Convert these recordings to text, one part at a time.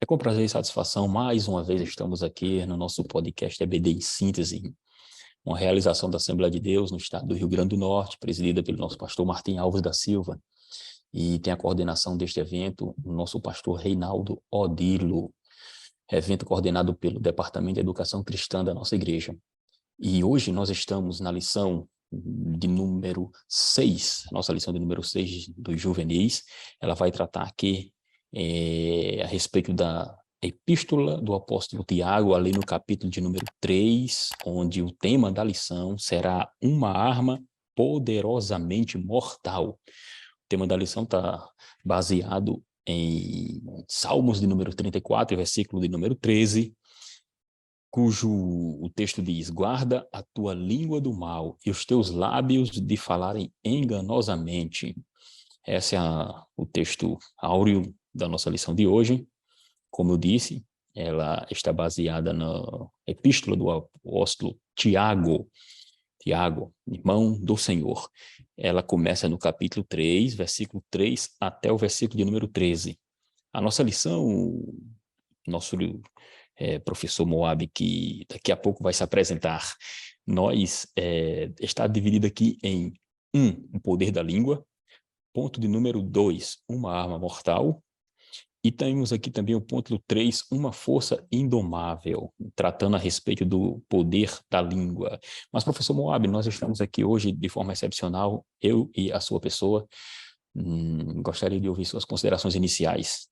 Com prazer e satisfação, mais uma vez estamos aqui no nosso podcast EBD em Síntese, uma realização da Assembleia de Deus no estado do Rio Grande do Norte, presidida pelo nosso pastor Martim Alves da Silva, e tem a coordenação deste evento o nosso pastor Reinaldo Odilo, evento coordenado pelo Departamento de Educação Cristã da nossa igreja. E hoje nós estamos na lição de número 6, nossa lição de número 6 dos juvenis. Ela vai tratar aqui a respeito da epístola do apóstolo Tiago, ali no capítulo de número 3, onde o tema da lição será uma arma poderosamente mortal. O tema da lição está baseado em Salmos de número 34, versículo de número 13, cujo o texto diz: guarda a tua língua do mal e os teus lábios de falarem enganosamente. Esse é o texto áureo da nossa lição de hoje. Como eu disse, ela está baseada na epístola do apóstolo Tiago, irmão do Senhor. Ela começa no capítulo 3, versículo 3 até o versículo de número 13. A nossa lição, nosso professor Moab, que daqui a pouco vai se apresentar, está dividida aqui em o poder da língua, ponto de número 2, uma arma mortal, e temos aqui também o ponto 3, uma força indomável, tratando a respeito do poder da língua. Mas, professor Moab, nós estamos aqui hoje de forma excepcional, eu e a sua pessoa. Gostaria de ouvir suas considerações iniciais.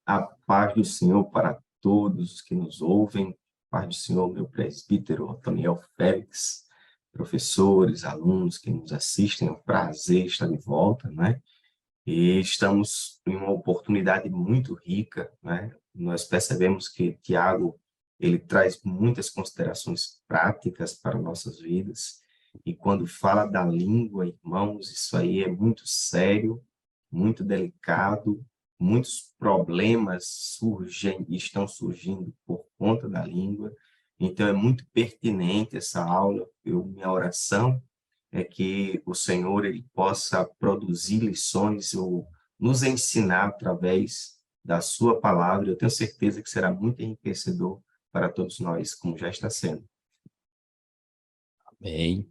A paz do Senhor para todos que nos ouvem, paz do Senhor, meu presbítero Otoniel Félix, professores, alunos que nos assistem, é um prazer estar de volta, né? E estamos em uma oportunidade muito rica, né? Nós percebemos que Tiago, ele traz muitas considerações práticas para nossas vidas, e quando fala da língua, irmãos, isso aí é muito sério, muito delicado. Muitos problemas estão surgindo por conta da língua, então é muito pertinente essa aula. Minha oração é que o Senhor ele possa produzir lições ou nos ensinar através da sua palavra. Eu tenho certeza que será muito enriquecedor para todos nós, como já está sendo. Bem,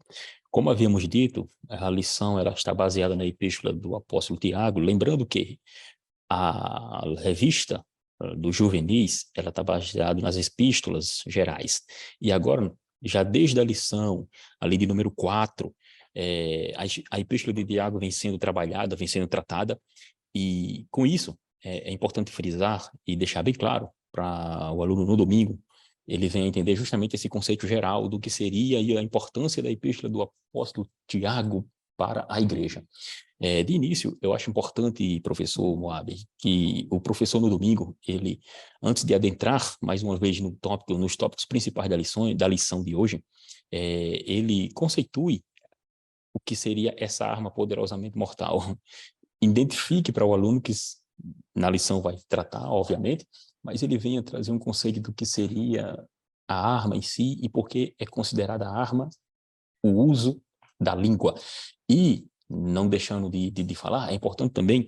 como havíamos dito, a lição ela está baseada na epístola do apóstolo Tiago, lembrando que a revista do Juvenis, ela está baseada nas epístolas gerais. E agora, já desde a lição ali de número 4, a epístola de Tiago vem sendo trabalhada, vem sendo tratada, e com isso é importante frisar e deixar bem claro para o aluno no domingo, ele vem a entender justamente esse conceito geral do que seria e a importância da epístola do apóstolo Tiago para a igreja. De início, eu acho importante, professor Moab, que o professor no domingo, ele, antes de adentrar mais uma vez nos tópicos principais da lição de hoje, ele conceitue o que seria essa arma poderosamente mortal. Identifique para o aluno que na lição vai tratar, obviamente, mas ele venha trazer um conceito do que seria a arma em si e por que é considerada a arma o uso da língua. E, não deixando de falar, é importante também,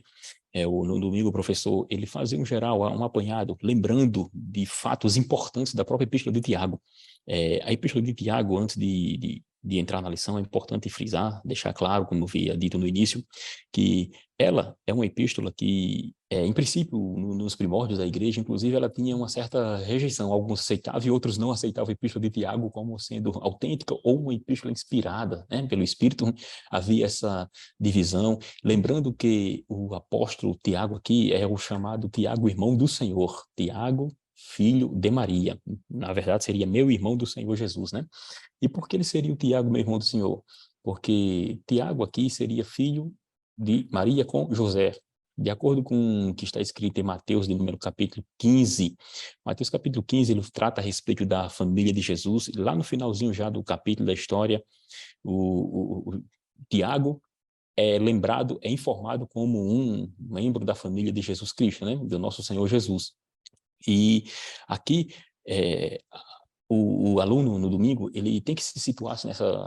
no domingo o professor, ele fazer um geral, um apanhado, lembrando de fatos importantes da própria epístola de Tiago. A epístola de Tiago, antes de entrar na lição, é importante frisar, deixar claro, como eu havia dito no início, que ela é uma epístola que, em princípio, nos primórdios da igreja, inclusive, ela tinha uma certa rejeição. Alguns aceitavam e outros não aceitavam a epístola de Tiago como sendo autêntica ou uma epístola inspirada, né, pelo Espírito. Havia essa divisão. Lembrando que o apóstolo Tiago aqui é o chamado Tiago, irmão do Senhor. Tiago, filho de Maria. Na verdade, seria meu irmão do Senhor Jesus, né? E por que ele seria o Tiago, meu irmão do Senhor? Porque Tiago aqui seria filho de Maria com José, de acordo com o que está escrito em Mateus, de número capítulo 15. Mateus capítulo 15, ele trata a respeito da família de Jesus, e lá no finalzinho já do capítulo da história, o Tiago é lembrado, é informado como um membro da família de Jesus Cristo, né? Do nosso Senhor Jesus. E aqui, o aluno, no domingo, ele tem que se situar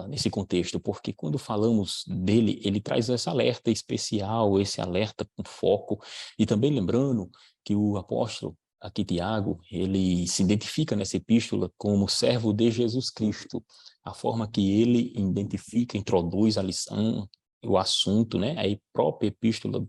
nesse contexto, porque quando falamos dele, ele traz esse alerta especial, esse alerta com foco, e também lembrando que o apóstolo, aqui Tiago, ele se identifica nessa epístola como servo de Jesus Cristo, a forma que ele identifica, introduz a lição, o assunto, né? A própria epístola.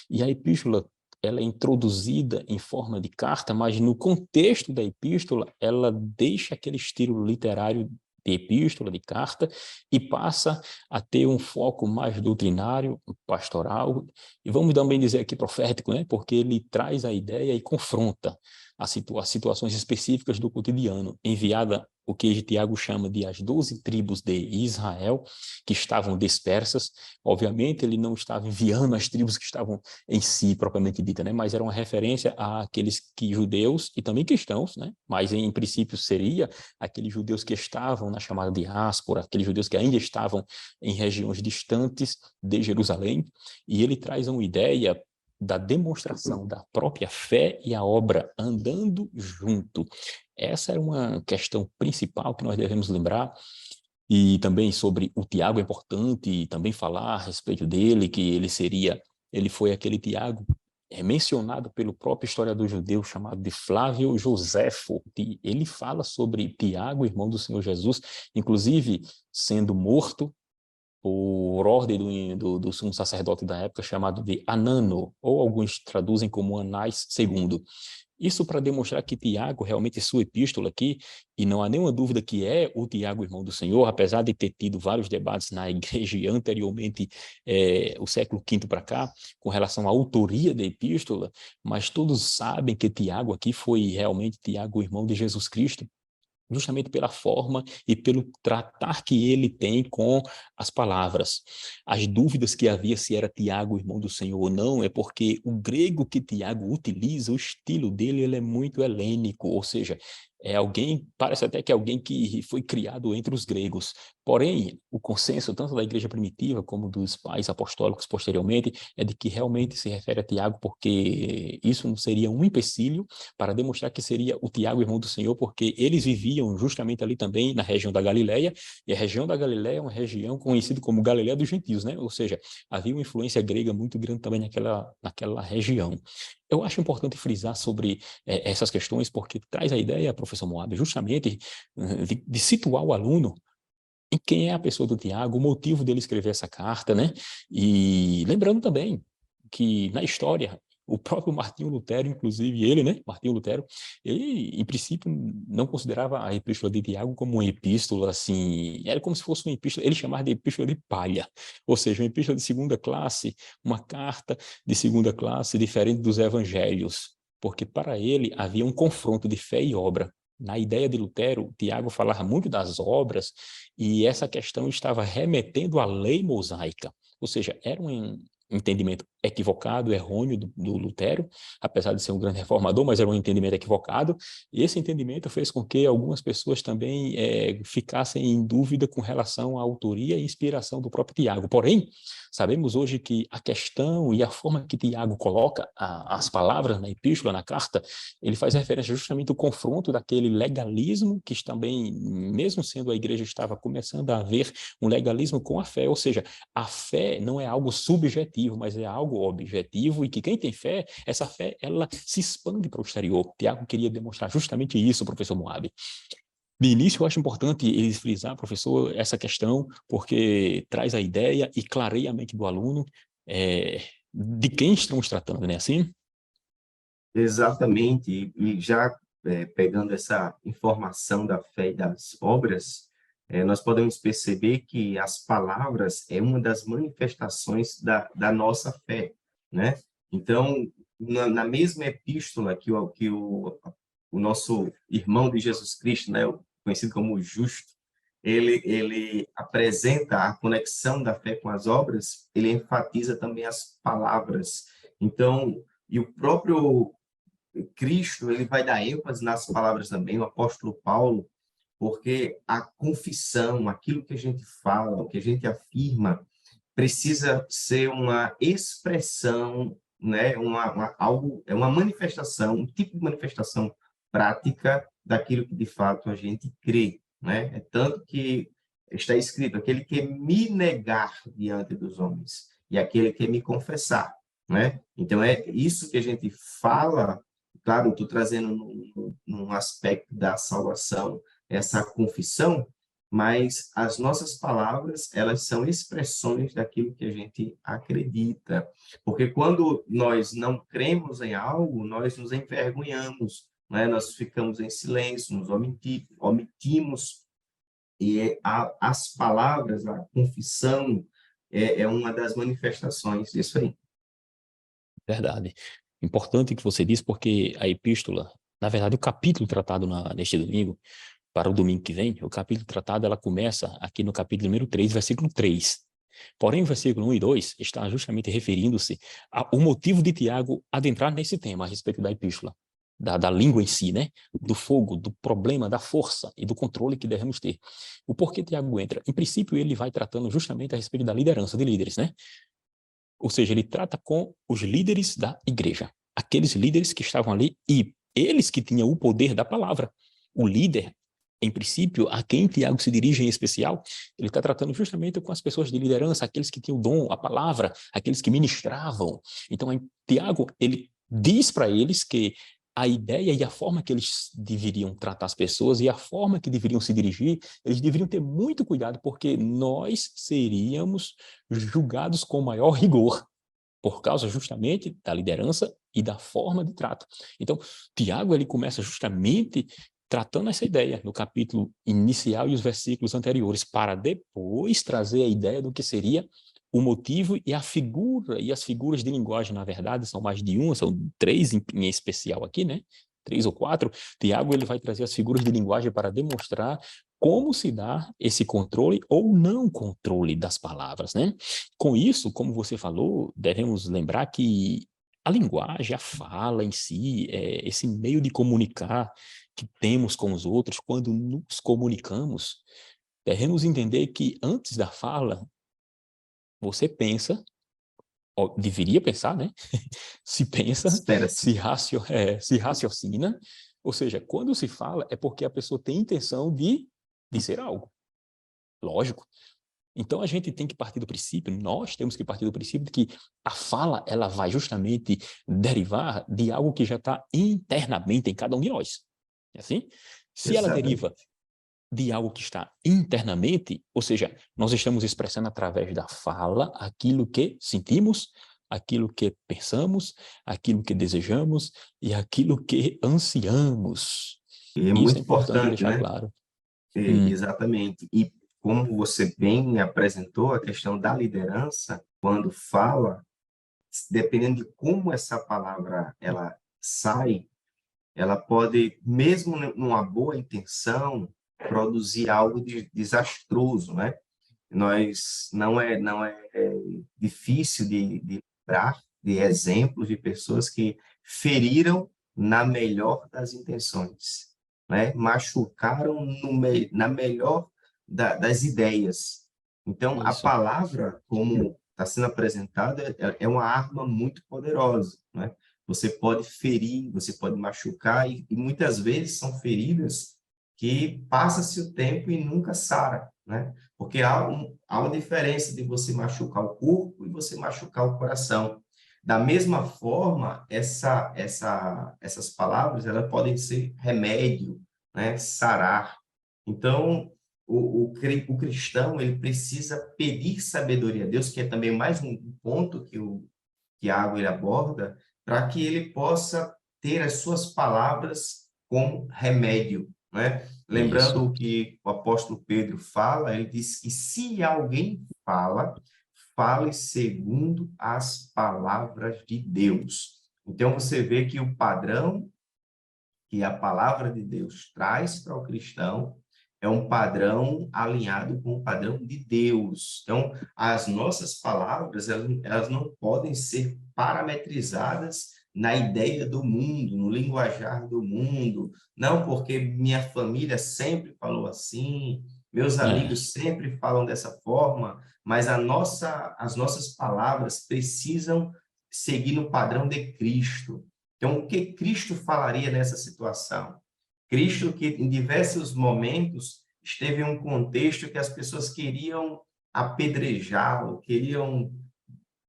E a epístola, ela é introduzida em forma de carta, mas no contexto da epístola, ela deixa aquele estilo literário de epístola, de carta, e passa a ter um foco mais doutrinário, pastoral, e vamos também dizer aqui profético, né? Porque ele traz a ideia e confronta as situações específicas do cotidiano, enviada o que Tiago chama de as 12 tribos de Israel, que estavam dispersas. Obviamente, ele não estava enviando as tribos que estavam em si, propriamente dita, né? Mas era uma referência àqueles que judeus e também cristãos, né? Mas em princípio seria aqueles judeus que estavam na chamada diáspora, aqueles judeus que ainda estavam em regiões distantes de Jerusalém, e ele traz uma ideia da demonstração da própria fé e a obra andando junto. Essa é uma questão principal que nós devemos lembrar, e também sobre o Tiago é importante também falar a respeito dele, que ele foi aquele Tiago mencionado pelo próprio historiador judeu chamado de Flávio Joséfo. Ele fala sobre Tiago, irmão do Senhor Jesus, inclusive sendo morto por ordem do sumo sacerdote da época, chamado de Anano, ou alguns traduzem como Anás II. Isso para demonstrar que Tiago, realmente sua epístola aqui, e não há nenhuma dúvida que é o Tiago, irmão do Senhor, apesar de ter tido vários debates na igreja anteriormente, o século V para cá, com relação à autoria da epístola, mas todos sabem que Tiago aqui foi realmente Tiago, irmão de Jesus Cristo, justamente pela forma e pelo tratar que ele tem com as palavras. As dúvidas que havia se era Tiago, irmão do Senhor ou não, é porque o grego que Tiago utiliza, o estilo dele, ele é muito helênico, ou seja, parece até que é alguém que foi criado entre os gregos. Porém, o consenso, tanto da igreja primitiva como dos pais apostólicos posteriormente, é de que realmente se refere a Tiago, porque isso não seria um empecilho para demonstrar que seria o Tiago, irmão do Senhor, porque eles viviam justamente ali também na região da Galileia, e a região da Galileia é uma região conhecida como Galileia dos Gentios, né? Ou seja, havia uma influência grega muito grande também naquela região. Eu acho importante frisar sobre essas questões, porque traz a ideia, professor Moab, justamente de situar o aluno em quem é a pessoa do Tiago, o motivo dele escrever essa carta, né? E lembrando também que na história, o próprio Martinho Lutero, inclusive ele, né, Martinho Lutero, ele, em princípio, não considerava a epístola de Tiago como uma epístola, assim, era como se fosse uma epístola, ele chamava de epístola de palha, ou seja, uma epístola de segunda classe, uma carta de segunda classe diferente dos evangelhos, porque para ele havia um confronto de fé e obra. Na ideia de Lutero, Tiago falava muito das obras, e essa questão estava remetendo à lei mosaica, ou seja, era um entendimento equivocado, errôneo do Lutero, apesar de ser um grande reformador, mas era um entendimento equivocado, e esse entendimento fez com que algumas pessoas também ficassem em dúvida com relação à autoria e inspiração do próprio Tiago. Porém, sabemos hoje que a questão e a forma que Tiago coloca as palavras na epístola, na carta, ele faz referência justamente ao confronto daquele legalismo que também, mesmo sendo a igreja estava começando a haver um legalismo com a fé, ou seja, a fé não é algo subjetivo, mas é algo objetivo, e que quem tem fé, essa fé, ela se expande para o exterior. Tiago queria demonstrar justamente isso, professor Moab. De início, eu acho importante eles frisar, professor, essa questão, porque traz a ideia e clareia a mente do aluno de quem estamos tratando, né? Assim? Exatamente, e já pegando essa informação da fé e das obras, nós podemos perceber que as palavras é uma das manifestações da nossa fé, né? Então, na mesma epístola o nosso irmão de Jesus Cristo, né, conhecido como justo, ele apresenta a conexão da fé com as obras, ele enfatiza também as palavras. Então, e o próprio Cristo, ele vai dar ênfase nas palavras também, o apóstolo Paulo, porque a confissão, aquilo que a gente fala, o que a gente afirma, precisa ser uma expressão, né, algo, é uma manifestação, um tipo de manifestação prática daquilo que de fato a gente crê, né? É tanto que está escrito, aquele que me negar diante dos homens e aquele que me confessar, né? Então é isso que a gente fala claro, estou trazendo num aspecto da salvação essa confissão, mas as nossas palavras, elas são expressões daquilo que a gente acredita. Porque quando nós não cremos em algo, nós nos envergonhamos, né? Nós ficamos em silêncio, nos omitimos, e as palavras, a confissão, é uma das manifestações disso aí. Verdade. Importante que você disse, porque a epístola, na verdade, o capítulo tratado neste domingo, para o domingo que vem, o capítulo tratado, ela começa aqui no capítulo número 3, versículo 3. Porém, o versículo 1 e 2 está justamente referindo-se ao motivo de Tiago adentrar nesse tema a respeito da epístola, da língua em si, né? Do fogo, do problema, da força e do controle que devemos ter. O porquê Tiago entra? Em princípio, ele vai tratando justamente a respeito da liderança de líderes, né? Ou seja, ele trata com os líderes da igreja, aqueles líderes que estavam ali e eles que tinham o poder da palavra. O líder, em princípio, a quem Tiago se dirige em especial, ele está tratando justamente com as pessoas de liderança, aqueles que tinham o dom, a palavra, aqueles que ministravam. Então, Tiago, ele diz para eles que a ideia e a forma que eles deveriam tratar as pessoas e a forma que deveriam se dirigir, eles deveriam ter muito cuidado, porque nós seríamos julgados com maior rigor, por causa justamente da liderança e da forma de trato. Então, Tiago, ele começa justamente tratando essa ideia no capítulo inicial e os versículos anteriores, para depois trazer a ideia do que seria o motivo e a figura, e as figuras de linguagem, na verdade, são mais de uma, são 3 em especial aqui, né? 3 ou 4. Tiago, ele vai trazer as figuras de linguagem para demonstrar como se dá esse controle ou não controle das palavras, né? Com isso, como você falou, devemos lembrar que a linguagem, a fala em si, esse meio de comunicar que temos com os outros, quando nos comunicamos, devemos entender que antes da fala, você pensa, ou deveria pensar, né? Se pensa, Espera-se. se raciocina, ou seja, quando se fala é porque a pessoa tem intenção de dizer algo. Lógico. Então a gente tem que partir do princípio, nós temos que partir do princípio de que a fala, ela vai justamente derivar de algo que já está internamente em cada um de nós. É assim? Se ela deriva Exatamente. de algo que está internamente, ou seja, nós estamos expressando através da fala aquilo que sentimos, aquilo que pensamos, aquilo que desejamos e aquilo que ansiamos. E é Isso é muito importante importante, deixar né? claro. Hum, Exatamente. E como você bem apresentou a questão da liderança, quando fala, dependendo de como essa palavra ela sai, ela pode, mesmo numa boa intenção, produzir algo desastroso, né? Nós não é difícil de lembrar de exemplos de pessoas que feriram na melhor das intenções, né? Machucaram na melhor das ideias. Então, a isso. palavra, como está sendo apresentada, é uma arma muito poderosa, né? Você pode ferir, você pode machucar, e muitas vezes são feridas que passa-se o tempo e nunca sara, né? Porque há uma diferença de você machucar o corpo e você machucar o coração. Da mesma forma, essas palavras elas podem ser remédio, né? Sarar. Então, o cristão ele precisa pedir sabedoria a Deus, que é também mais um ponto que o Tiago ele aborda, para que ele possa ter as suas palavras como remédio, né? Lembrando Isso. o que o apóstolo Pedro fala, ele diz que se alguém fala, fale segundo as palavras de Deus. Então você vê que o padrão que a palavra de Deus traz para o cristão é um padrão alinhado com o padrão de Deus. Então, as nossas palavras, elas não podem ser parametrizadas na ideia do mundo, no linguajar do mundo. Não porque minha família sempre falou assim, meus É, amigos sempre falam dessa forma, mas as nossas palavras precisam seguir no padrão de Cristo. Então, o que Cristo falaria nessa situação? Cristo, que em diversos momentos esteve em um contexto que as pessoas queriam apedrejá-lo, queriam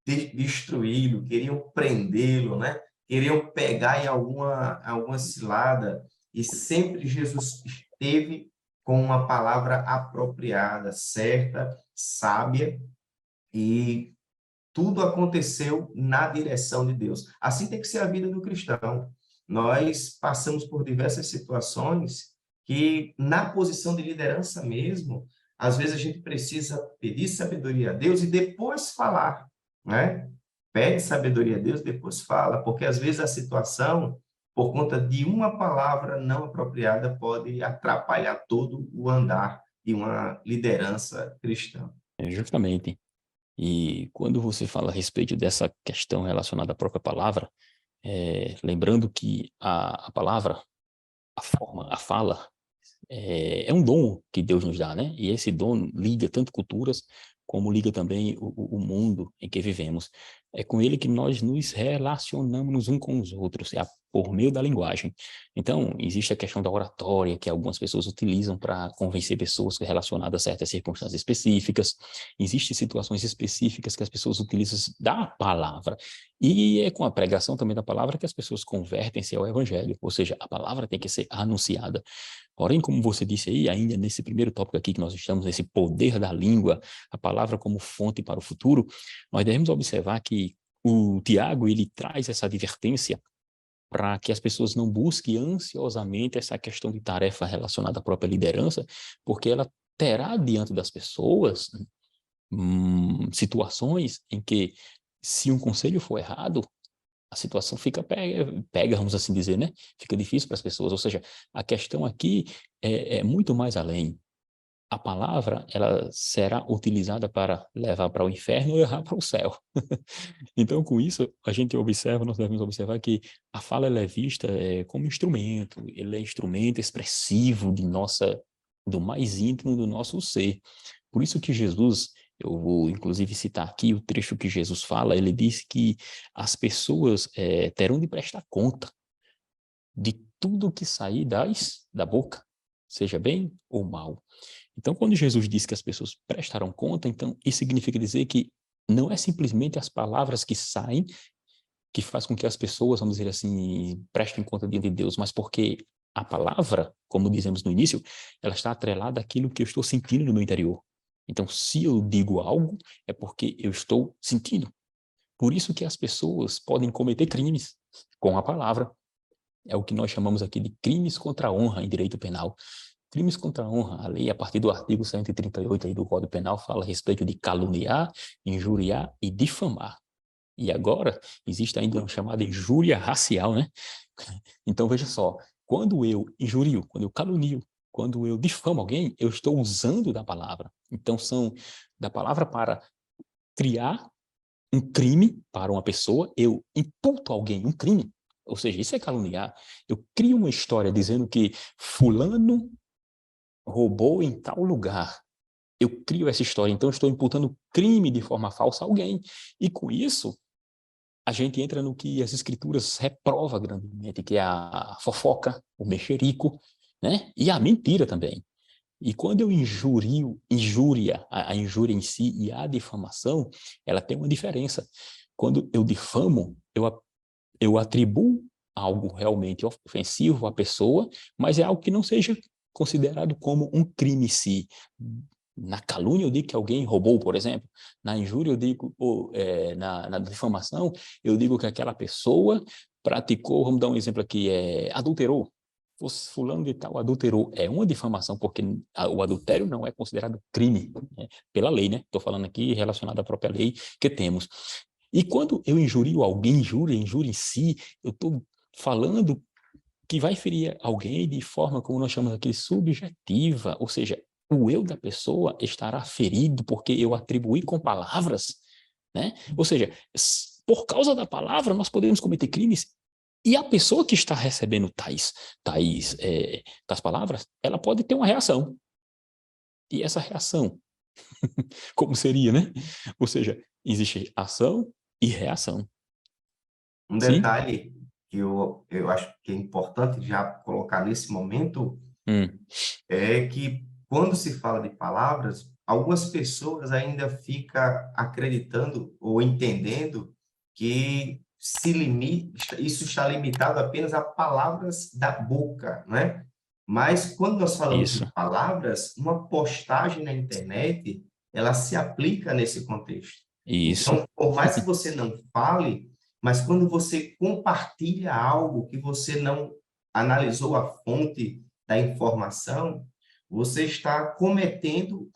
destruí-lo, queriam prendê-lo, né? queriam pegar em alguma cilada, e sempre Jesus esteve com uma palavra apropriada, certa, sábia, e tudo aconteceu na direção de Deus. Assim tem que ser a vida do cristão. Nós passamos por diversas situações que, na posição de liderança mesmo, às vezes a gente precisa pedir sabedoria a Deus e depois falar, né? Pede sabedoria a Deus, depois fala, porque às vezes a situação, por conta de uma palavra não apropriada, pode atrapalhar todo o andar de uma liderança cristã. Justamente. E quando você fala a respeito dessa questão relacionada à própria palavra, lembrando que a palavra, a forma, a fala, é um dom que Deus nos dá, né? E esse dom liga tanto culturas como liga também o mundo em que vivemos. É com ele que nós nos relacionamos uns com os outros, por meio da linguagem. Então, existe a questão da oratória, que algumas pessoas utilizam para convencer pessoas relacionadas a certas circunstâncias específicas. Existem situações específicas que as pessoas utilizam da palavra. E é com a pregação também da palavra que as pessoas convertem-se ao evangelho. Ou seja, a palavra tem que ser anunciada. Porém, como você disse aí, ainda nesse primeiro tópico aqui que nós estamos, nesse poder da língua, a palavra como fonte para o futuro, nós devemos observar que o Tiago, ele traz essa advertência para que as pessoas não busquem ansiosamente essa questão de tarefa relacionada à própria liderança, porque ela terá diante das pessoas situações em que, se um conselho for errado, a situação fica pega, vamos assim dizer, né? Fica difícil para as pessoas. Ou seja, a questão aqui é muito mais além. A palavra, ela será utilizada para levar para o inferno ou levar para o céu. Então, com isso, a gente observa, nós devemos observar que a fala ela é vista como instrumento, ele é instrumento expressivo do mais íntimo do nosso ser. Por isso que Jesus, eu vou inclusive citar aqui o trecho que Jesus fala, ele diz que as pessoas terão de prestar conta de tudo que sair da boca, seja bem ou mal. Então, quando Jesus diz que as pessoas prestarão conta, então isso significa dizer que não é simplesmente as palavras que saem que faz com que as pessoas, vamos dizer assim, prestem conta diante de Deus, mas porque a palavra, como dizemos no início, ela está atrelada àquilo que eu estou sentindo no meu interior. Então, se eu digo algo, é porque eu estou sentindo. Por isso que as pessoas podem cometer crimes com a palavra. É o que nós chamamos aqui de crimes contra a honra em direito penal. Crimes contra a honra, a lei, a partir do artigo 138 aí do Código Penal, fala a respeito de caluniar, injuriar e difamar. E agora, existe ainda uma chamada injúria racial, né? Então, veja só, quando eu injurio, quando eu calunio, quando eu difamo alguém, eu estou usando da palavra. Então, são da palavra para criar um crime para uma pessoa, eu imputo a alguém um crime, ou seja, isso é caluniar. Eu crio uma história dizendo que fulano roubou em tal lugar. Eu crio essa história, então eu estou imputando crime de forma falsa a alguém. E com isso, a gente entra no que as escrituras reprova grandemente, que é a fofoca, o mexerico, né? E a mentira também. E quando eu injúria, a injúria em si e a difamação, ela tem uma diferença. Quando eu difamo, eu atribuo algo realmente ofensivo à pessoa, mas é algo que não seja considerado como um crime em si. Na calúnia eu digo que alguém roubou, por exemplo. Na injúria eu digo, na difamação, eu digo que aquela pessoa praticou, vamos dar um exemplo aqui, adulterou. Fulano de tal adulterou. É uma difamação, porque o adultério não é considerado crime, né, pela lei, né? Estou falando aqui relacionado à própria lei que temos. E quando eu injurio alguém, injúria em si, eu estou falando que vai ferir alguém de forma, como nós chamamos aqui, subjetiva, ou seja, o eu da pessoa estará ferido porque eu atribuí com palavras, né? Ou seja, por causa da palavra nós podemos cometer crimes e a pessoa que está recebendo tais palavras, ela pode ter uma reação. E essa reação, como seria, né? Ou seja, existe ação e reação. Um Sim? detalhe que eu acho que é importante já colocar nesse momento Hum, é que, quando se fala de palavras, algumas pessoas ainda ficam acreditando ou entendendo que isso está limitado apenas a palavras da boca, não é? Mas quando nós falamos de Isso, palavras, uma postagem na internet, ela se aplica nesse contexto. isso, Então, por mais que você não fale, mas quando você compartilha algo que você não analisou a fonte da informação, você está cometendo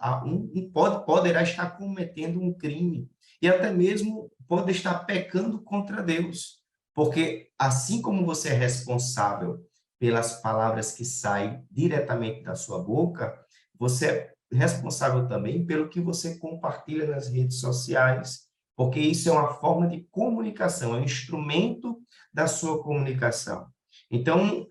poderá estar cometendo um crime e até mesmo pode estar pecando contra Deus, porque assim como você é responsável pelas palavras que saem diretamente da sua boca, você é responsável também pelo que você compartilha nas redes sociais, porque isso é uma forma de comunicação, é um instrumento da sua comunicação. Então,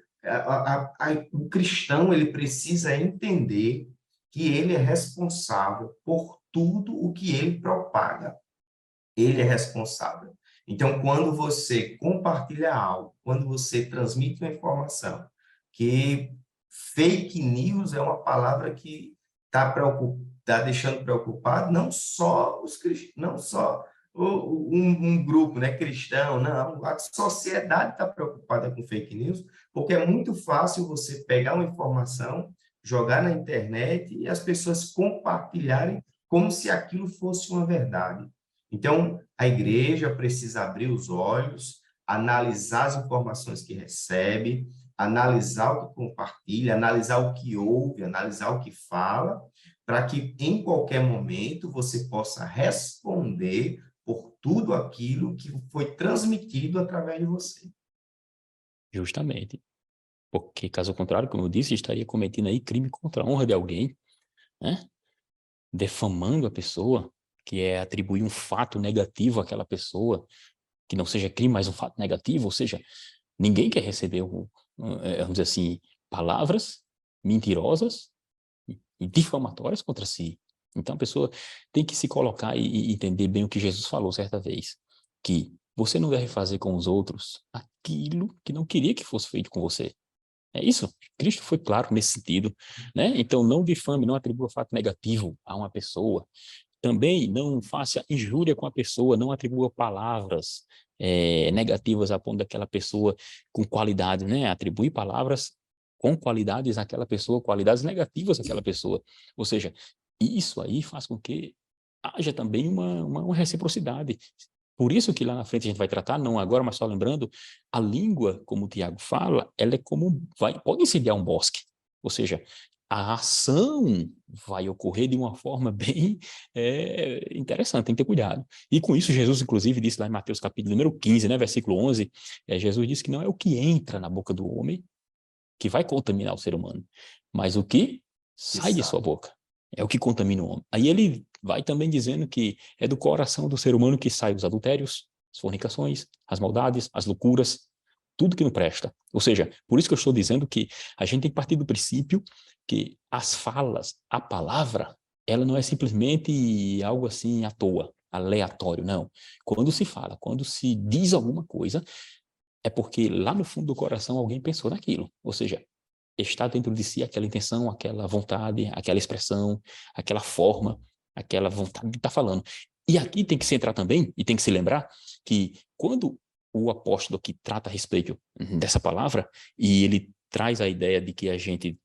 o cristão ele precisa entender que ele é responsável por tudo o que ele propaga. Ele é responsável. Então, quando você compartilha algo, quando você transmite uma informação, que fake news é uma palavra que está deixando preocupado não só os cristãos, não só um grupo, né, cristão, não, a sociedade está preocupada com fake news, porque é muito fácil você pegar uma informação, jogar na internet e as pessoas compartilharem como se aquilo fosse uma verdade. Então, a igreja precisa abrir os olhos, analisar as informações que recebe, analisar o que compartilha, analisar o que ouve, analisar o que fala, para que em qualquer momento você possa responder por tudo aquilo que foi transmitido através de você. justamente. Porque, caso contrário, como eu disse, estaria cometendo aí crime contra a honra de alguém, né? Defamando a pessoa, que é atribuir um fato negativo àquela pessoa, que não seja crime, mas um fato negativo, ou seja, ninguém quer receber, vamos dizer assim, palavras mentirosas e difamatórias contra si. Então a pessoa tem que se colocar e entender bem o que Jesus falou certa vez, que você não deve fazer com os outros aquilo que não queria que fosse feito com você. É isso, Cristo foi claro nesse sentido, né? Então não difame, não atribua fato negativo a uma pessoa. Também não faça injúria com a pessoa, não atribua palavras negativas a ponto daquela pessoa com qualidade, né? Atribui palavras com qualidades àquela pessoa, qualidades negativas àquela pessoa. Ou seja, isso aí faz com que haja também uma reciprocidade. Por isso que lá na frente a gente vai tratar, não agora, mas só lembrando, a língua, como o Tiago fala, ela é como, pode incendiar um bosque. Ou seja, a ação vai ocorrer de uma forma bem interessante, tem que ter cuidado. E com isso, Jesus, inclusive, disse lá em Mateus capítulo número 15, né, versículo 11, Jesus disse que não é o que entra na boca do homem que vai contaminar o ser humano, mas o que sai de sua boca é o que contamina o homem. Aí ele vai também dizendo que é do coração do ser humano que saem os adultérios, as fornicações, as maldades, as loucuras, tudo que não presta. Ou seja, por isso que eu estou dizendo que a gente tem que partir do princípio que as falas, a palavra, ela não é simplesmente algo assim à toa, aleatório, não. Quando se fala, quando se diz alguma coisa, é porque lá no fundo do coração alguém pensou naquilo. Ou seja, está dentro de si aquela intenção, aquela vontade, aquela expressão, aquela forma, aquela vontade de estar falando. E aqui tem que se entrar também, e tem que se lembrar, que quando o apóstolo que trata a respeito dessa palavra, e ele traz a ideia de que a gente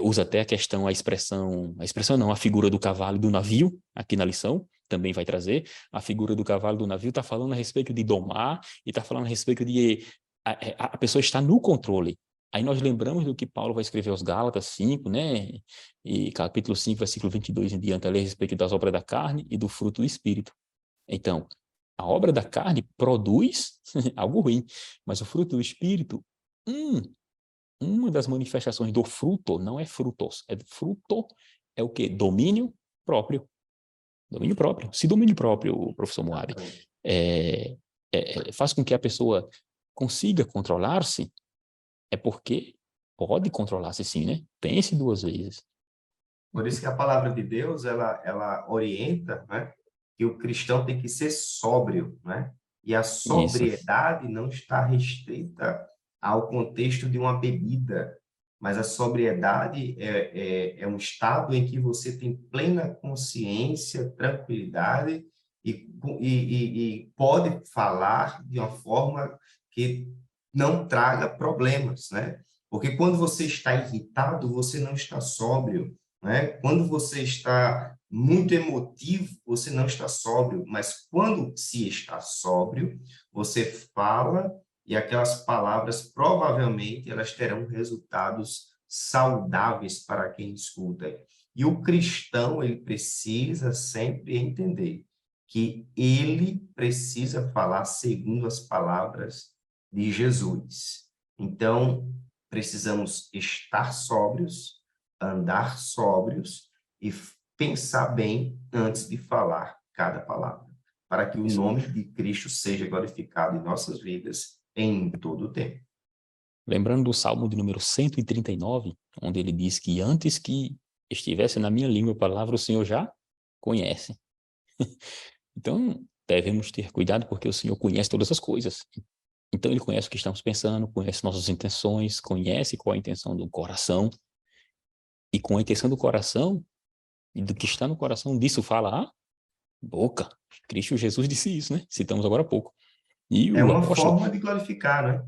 usa até a expressão não, a figura do cavalo e do navio, aqui na lição, também vai trazer, a figura do cavalo e do navio está falando a respeito de domar, e está falando a respeito de a pessoa estar no controle. Aí nós lembramos do que Paulo vai escrever aos Gálatas 5, né? E capítulo 5, versículo 22 em diante, ali a respeito das obras da carne e do fruto do Espírito. Então, a obra da carne produz algo ruim, mas o fruto do Espírito, uma das manifestações do fruto, não é frutos, é fruto, é o quê? Domínio próprio. Domínio próprio. Se domínio próprio, professor Moab, faz com que a pessoa consiga controlar-se, é porque pode controlar-se sim, né? Pense duas vezes. Por isso que a palavra de Deus, ela orienta, né, que o cristão tem que ser sóbrio, né? E a Isso, sobriedade não está restrita ao contexto de uma bebida, mas a sobriedade é um estado em que você tem plena consciência, tranquilidade e pode falar de uma forma que não traga problemas, né? Porque quando você está irritado, você não está sóbrio, né? Quando você está muito emotivo, você não está sóbrio, mas quando se está sóbrio, você fala e aquelas palavras provavelmente elas terão resultados saudáveis para quem escuta. E o cristão, ele precisa sempre entender que ele precisa falar segundo as palavras de Jesus. Então, precisamos estar sóbrios, andar sóbrios e pensar bem antes de falar cada palavra, para que o Isso. nome de Cristo seja glorificado em nossas vidas em todo o tempo. Lembrando do Salmo de número 139, onde ele diz que antes que estivesse na minha língua a palavra, o Senhor já conhece. Então, devemos ter cuidado porque o Senhor conhece todas as coisas. Então, ele conhece o que estamos pensando, conhece nossas intenções, conhece qual a intenção do coração. E com a intenção do coração, e do que está no coração, disso fala a boca. Cristo Jesus disse isso, né? Citamos agora há pouco. E É o uma apóstolo, forma de glorificar, né?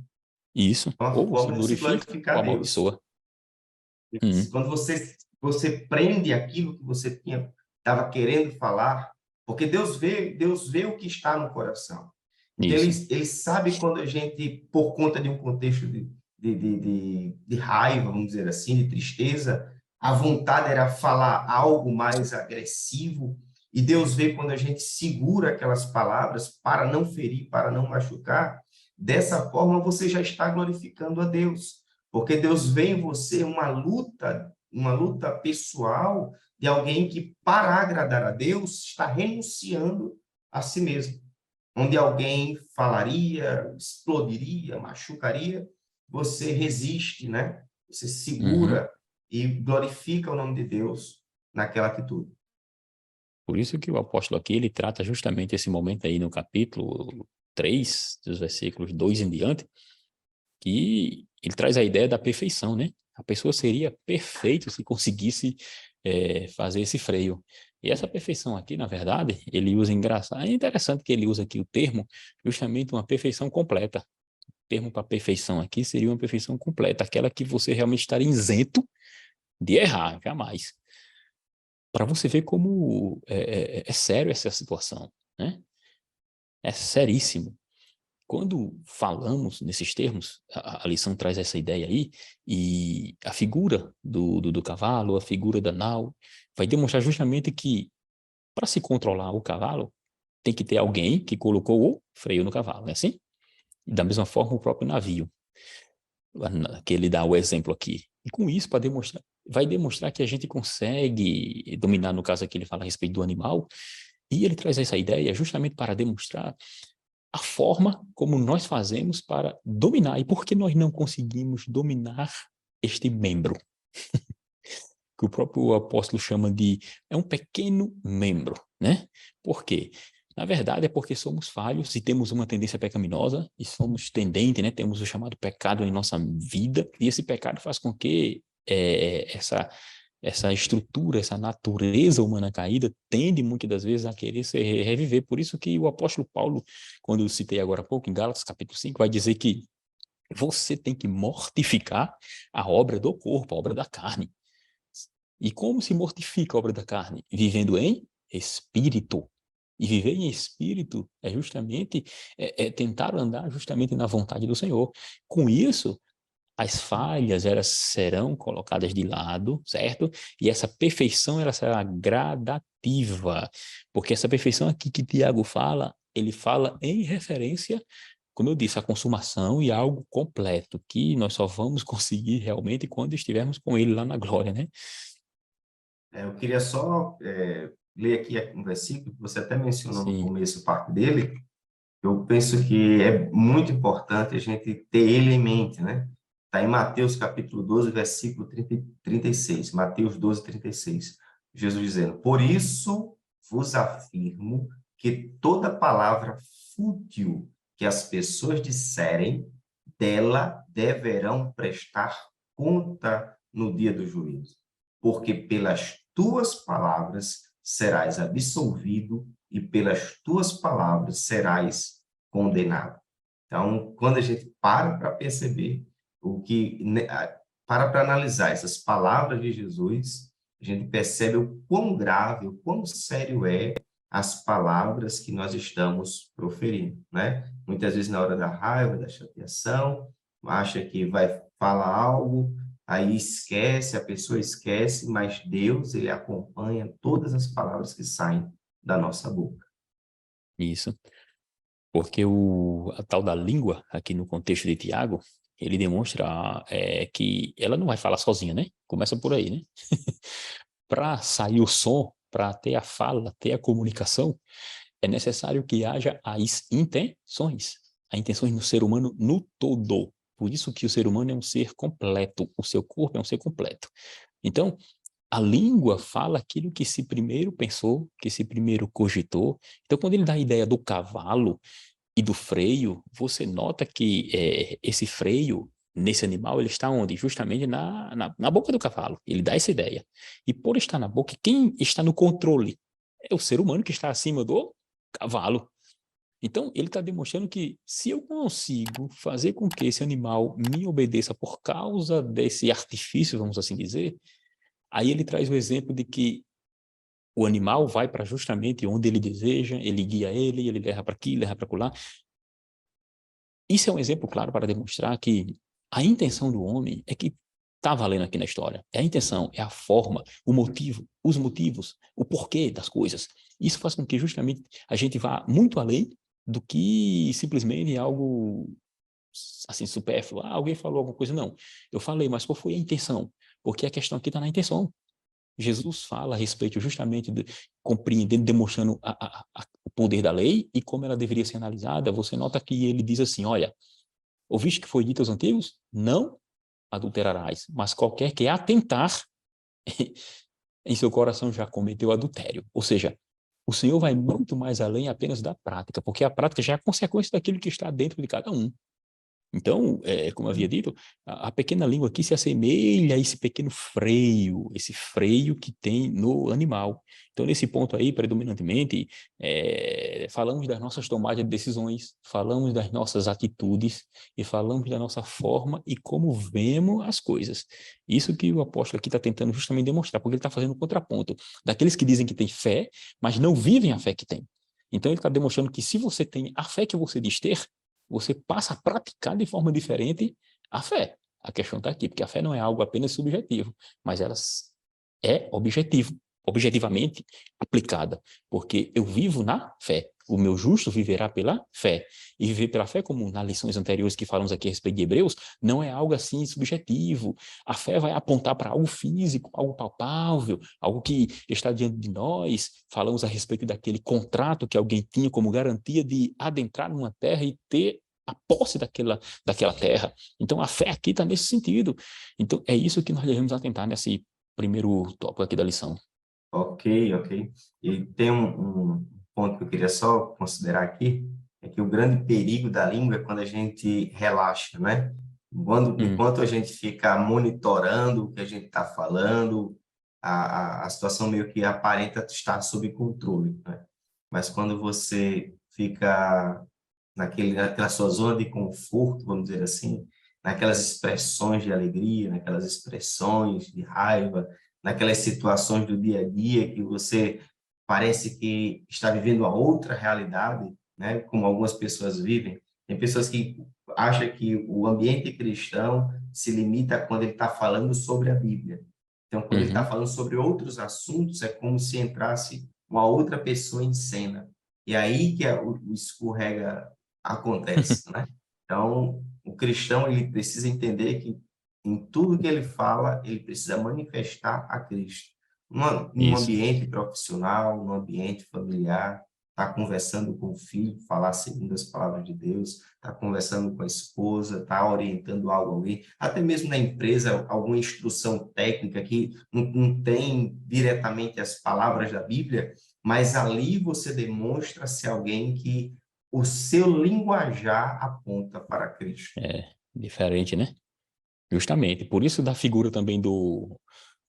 isso, É uma ou se forma de se glorifica ou glorificar a Deus. amaldiçoa. Uhum. Quando você prende aquilo que você estava querendo falar, porque Deus vê o que está no coração. Então, Isso. ele sabe quando a gente, por conta de um contexto de raiva, vamos dizer assim, de tristeza, a vontade era falar algo mais agressivo, e Deus vê quando a gente segura aquelas palavras para não ferir, para não machucar. Dessa forma, você já está glorificando a Deus, porque Deus vê em você uma luta pessoal de alguém que, para agradar a Deus, está renunciando a si mesmo. Onde alguém falaria, explodiria, machucaria, você resiste, né? Você Uhum. segura e glorifica o nome de Deus naquela atitude. Por isso que o apóstolo aqui, ele trata justamente esse momento aí no capítulo 3, dos versículos 2 em diante, que ele traz a ideia da perfeição, né? A pessoa seria perfeita se conseguisse fazer esse freio. E essa perfeição aqui, na verdade, ele usa engraçado. É interessante que ele usa aqui o termo, justamente uma perfeição completa. O termo para perfeição aqui seria uma perfeição completa, aquela que você realmente estaria isento de errar, jamais. Para você ver como é sério essa situação, né? É seríssimo. Quando falamos nesses termos, a lição traz essa ideia aí, e a figura do cavalo, a figura da nau, vai demonstrar justamente que, para se controlar o cavalo, tem que ter alguém que colocou o freio no cavalo, não é assim? E da mesma forma, o próprio navio, que ele dá o exemplo aqui. E com isso, para demonstrar, vai demonstrar que a gente consegue dominar, no caso aqui ele fala a respeito do animal, e ele traz essa ideia justamente para demonstrar a forma como nós fazemos para dominar. E por que nós não conseguimos dominar este membro? Que o próprio apóstolo chama de é um pequeno membro, né? Por quê? Na verdade, é porque somos falhos e temos uma tendência pecaminosa e somos tendentes, né? Temos o chamado pecado em nossa vida e esse pecado faz com que essa estrutura, essa natureza humana caída tende muitas das vezes a querer se reviver. Por isso que o apóstolo Paulo, quando eu citei agora há pouco, em Gálatas capítulo 5, vai dizer que você tem que mortificar a obra do corpo, a obra da carne. E como se mortifica a obra da carne? Vivendo em espírito. E viver em espírito é justamente tentar andar justamente na vontade do Senhor. Com isso, as falhas elas serão colocadas de lado, certo? E essa perfeição ela será gradativa, porque essa perfeição aqui que Tiago fala, ele fala em referência, como eu disse, à consumação e algo completo, que nós só vamos conseguir realmente quando estivermos com ele lá na glória, né? Eu queria só ler aqui um versículo que você até mencionou no Sim, começo, parte dele. Eu penso que é muito importante a gente ter ele em mente, né? Está em Mateus capítulo 12, versículo 36. Mateus 12, 36. Jesus dizendo: Por isso vos afirmo que toda palavra fútil que as pessoas disserem, dela deverão prestar conta no dia do juízo. Porque pelas tuas palavras serás absolvido e pelas tuas palavras serás condenado. Então, quando a gente para perceber o que, para analisar essas palavras de Jesus, a gente percebe o quão grave, o quão sério é as palavras que nós estamos proferindo, né? Muitas vezes na hora da raiva, da chateação, acha que vai falar algo, aí esquece, a pessoa esquece, mas Deus, ele acompanha todas as palavras que saem da nossa boca. Isso. Porque a tal da língua, aqui no contexto de Tiago, ele demonstra que ela não vai falar sozinha, né? Começa por aí, né? Para sair o som, para ter a fala, ter a comunicação, é necessário que haja as intenções. As intenções no ser humano no todo. Por isso que o ser humano é um ser completo. O seu corpo é um ser completo. Então, a língua fala aquilo que se primeiro pensou, que se primeiro cogitou. Então, quando ele dá a ideia do cavalo e do freio, você nota que esse freio, nesse animal, ele está onde? Justamente na boca do cavalo. Ele dá essa ideia. E por estar na boca, quem está no controle? É o ser humano que está acima do cavalo. Então, ele está demonstrando que se eu consigo fazer com que esse animal me obedeça por causa desse artifício, vamos assim dizer, aí ele traz o exemplo de que o animal vai para justamente onde ele deseja, ele guia ele leva para aqui, leva para lá. Isso é um exemplo claro para demonstrar que a intenção do homem é que está valendo aqui na história. É a intenção, é a forma, o motivo, os motivos, o porquê das coisas. Isso faz com que justamente a gente vá muito além do que simplesmente algo assim supérfluo. Alguém falou alguma coisa. Não, eu falei, mas qual foi a intenção? Porque a questão aqui está na intenção. Jesus fala a respeito justamente de compreendendo, demonstrando o poder da lei e como ela deveria ser analisada. Você nota que ele diz assim, olha, ouviste que foi dito aos antigos? Não adulterarás, mas qualquer que atentar em seu coração já cometeu adultério. Ou seja, o Senhor vai muito mais além apenas da prática, porque a prática já é a consequência daquilo que está dentro de cada um. Então, como eu havia dito, a pequena língua aqui se assemelha a esse pequeno freio, esse freio que tem no animal. Então, nesse ponto aí, predominantemente, falamos das nossas tomadas de decisões, falamos das nossas atitudes e falamos da nossa forma e como vemos as coisas. Isso que o apóstolo aqui está tentando justamente demonstrar, porque ele está fazendo um contraponto daqueles que dizem que têm fé, mas não vivem a fé que têm. Então, ele está demonstrando que se você tem a fé que você diz ter, você passa a praticar de forma diferente a fé. A questão está aqui, porque a fé não é algo apenas subjetivo, mas ela é objetivamente aplicada, porque eu vivo na fé. O meu justo viverá pela fé. E viver pela fé, como nas lições anteriores que falamos aqui a respeito de Hebreus, não é algo assim subjetivo. A fé vai apontar para algo físico, algo palpável, algo que está diante de nós. Falamos a respeito daquele contrato que alguém tinha como garantia de adentrar numa terra e ter a posse daquela terra. Então, a fé aqui está nesse sentido. Então, é isso que nós devemos atentar nesse primeiro tópico aqui da lição. Ok, ok. E tem um ponto que eu queria só considerar aqui, é que o grande perigo da língua é quando a gente relaxa, né? Enquanto a gente fica monitorando o que a gente está falando, a situação meio que aparenta estar sob controle, né? Mas quando você fica naquela sua zona de conforto, vamos dizer assim, naquelas expressões de alegria, naquelas expressões de raiva, naquelas situações do dia a dia que você parece que está vivendo a outra realidade, né? Como algumas pessoas vivem. Tem pessoas que acham que o ambiente cristão se limita quando ele está falando sobre a Bíblia. Então, quando ele está Uhum. falando sobre outros assuntos, é como se entrasse uma outra pessoa em cena. E aí que o escorrega acontece, né? Então, o cristão ele precisa entender que em tudo que ele fala, ele precisa manifestar a Cristo. Num Isso, ambiente profissional, num ambiente familiar, está conversando com o filho, falar segundo as palavras de Deus, está conversando com a esposa, está orientando algo ali, até mesmo na empresa, alguma instrução técnica que não tem diretamente as palavras da Bíblia, mas ali você demonstra ser alguém que o seu linguajar aponta para Cristo. diferente, né? Justamente. Por isso da figura também do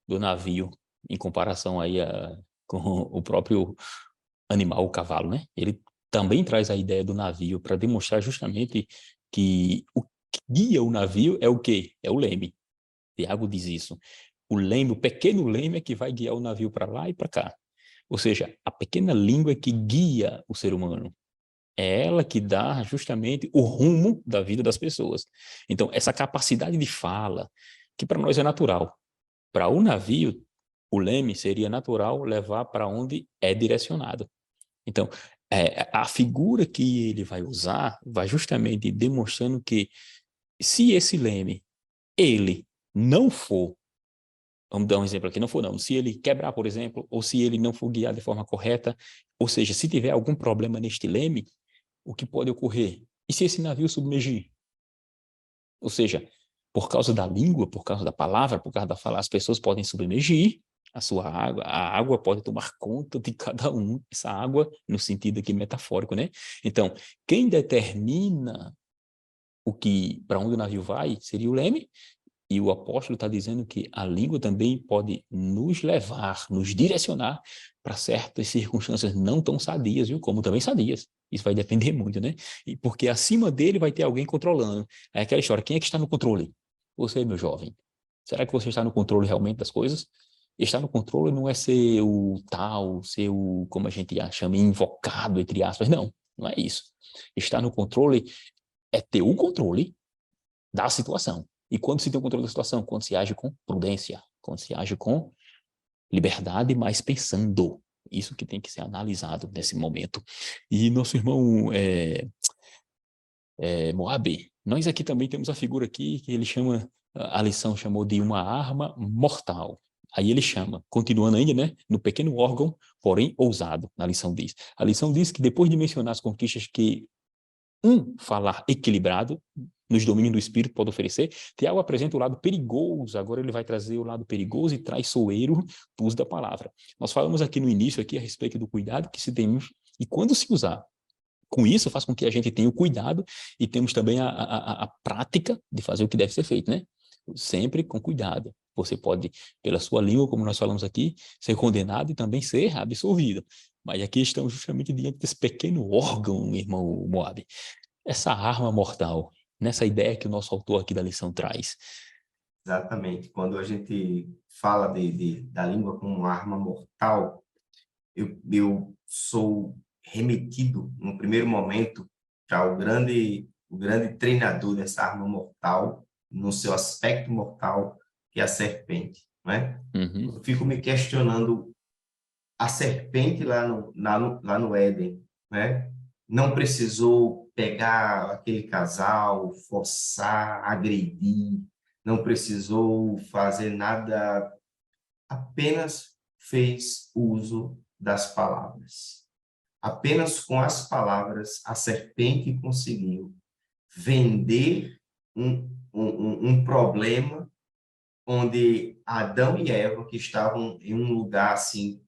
navio, em comparação aí com o próprio animal, o cavalo, né? Ele também traz a ideia do navio para demonstrar justamente que o que guia o navio é o quê? É o leme. Tiago diz isso. O leme, o pequeno leme é que vai guiar o navio para lá e para cá. Ou seja, a pequena língua é que guia o ser humano. É ela que dá justamente o rumo da vida das pessoas. Então, essa capacidade de fala, que para nós é natural. Para o navio, o leme seria natural levar para onde é direcionado. Então, a figura que ele vai usar vai justamente demonstrando que se esse leme, ele não for, vamos dar um exemplo aqui, não for não, se ele quebrar, por exemplo, ou se ele não for guiado de forma correta, ou seja, se tiver algum problema neste leme, o que pode ocorrer? E se esse navio submergir? Ou seja, por causa da língua, por causa da palavra, por causa da fala, as pessoas podem submergir a sua água, a água pode tomar conta de cada um, essa água no sentido aqui metafórico, né? Então, quem determina o que, para onde o navio vai, seria o leme, e o apóstolo está dizendo que a língua também pode nos levar, nos direcionar para certas circunstâncias não tão sadias, viu? Como também sadias. Isso vai depender muito, né? E porque acima dele vai ter alguém controlando. É aquela história, quem é que está no controle? Você, meu jovem. Será que você está no controle realmente das coisas? Estar no controle não é ser o tal, ser o, como a gente chama, invocado, entre aspas. Não, não é isso. Estar no controle é ter o controle da situação. E quando se tem o controle da situação? Quando se age com prudência, quando se age com liberdade, mas pensando. Isso que tem que ser analisado nesse momento. E nosso irmão Moab, nós aqui também temos a figura aqui que ele chama, a lição chamou de uma arma mortal. Aí ele chama, continuando ainda, né, no pequeno órgão, porém ousado, na lição diz. A lição diz que depois de mencionar as conquistas que falar equilibrado, nos domínios do espírito pode oferecer, Tiago apresenta o lado perigoso, agora ele vai trazer o lado perigoso e traiçoeiro do uso da palavra. Nós falamos aqui no início aqui a respeito do cuidado que se tem e quando se usar. Com isso, faz com que a gente tenha o cuidado e temos também a prática de fazer o que deve ser feito, né? Sempre com cuidado. Você pode, pela sua língua, como nós falamos aqui, ser condenado e também ser absolvido. Mas aqui estamos justamente diante desse pequeno órgão, irmão Moab. Essa arma mortal, nessa ideia que o nosso autor aqui da lição traz. Exatamente. Quando a gente fala da língua como uma arma mortal, eu sou remetido, no primeiro momento, para o grande treinador dessa arma mortal, no seu aspecto mortal, que é a serpente, não é? Uhum. Eu fico me questionando, a serpente lá no Éden, né? Não precisou pegar aquele casal, forçar, agredir, não precisou fazer nada, apenas fez uso das palavras. Apenas com as palavras, a serpente conseguiu vender um problema onde Adão e Eva, que estavam em um lugar assim,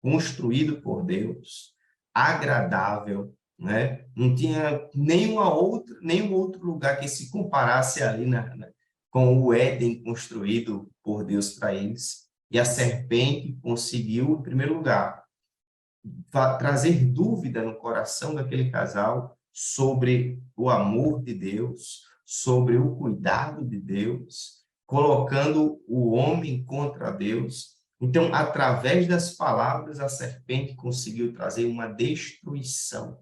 construído por Deus, agradável, né? Não tinha nenhum outro lugar que se comparasse ali com o Éden construído por Deus para eles. E a serpente conseguiu, em primeiro lugar, trazer dúvida no coração daquele casal sobre o amor de Deus, sobre o cuidado de Deus, colocando o homem contra Deus. Então, através das palavras, a serpente conseguiu trazer uma destruição,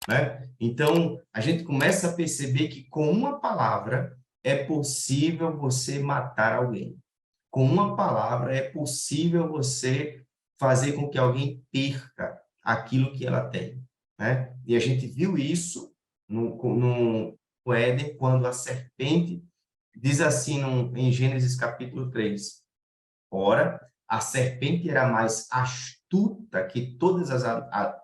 né? Então, a gente começa a perceber que com uma palavra é possível você matar alguém. Com uma palavra é possível você fazer com que alguém perca aquilo que ela tem, né? E a gente viu isso no Éden, quando a serpente diz assim em Gênesis capítulo 3: ora, a serpente era mais astuta que todas as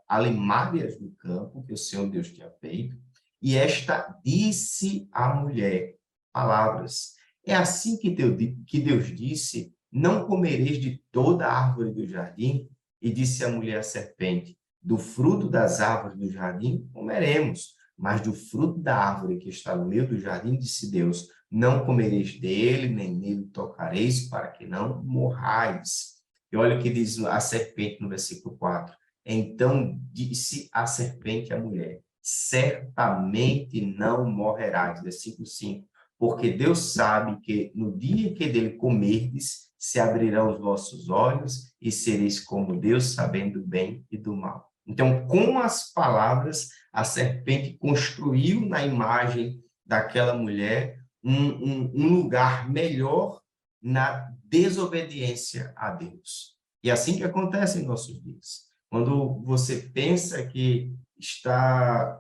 alimárias do campo que o Senhor Deus tinha feito, e esta disse à mulher palavras. É assim que Deus disse: não comereis de toda a árvore do jardim? E disse a mulher à serpente: do fruto das árvores do jardim comeremos, mas do fruto da árvore que está no meio do jardim, disse Deus: não comereis dele, nem nele tocareis, para que não morrais. E olha o que diz a serpente no versículo 4. Então disse a serpente à mulher: certamente não morrerás. Versículo 5. Porque Deus sabe que no dia que dele comerdes, se abrirão os vossos olhos e sereis como Deus, sabendo o bem e do mal. Então, com as palavras, a serpente construiu na imagem daquela mulher um lugar melhor na desobediência a Deus. E é assim que acontece em nossos dias. Quando você pensa que está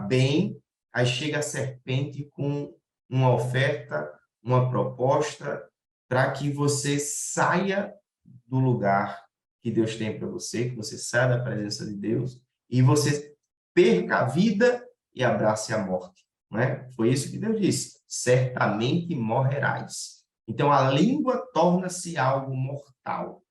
bem, aí chega a serpente com uma oferta, uma proposta, para que você saia do lugar que Deus tem para você, que você saia da presença de Deus e você perca a vida e abrace a morte. Não é? Foi isso que Deus disse: certamente morrerás. Então, a língua torna-se algo mortal.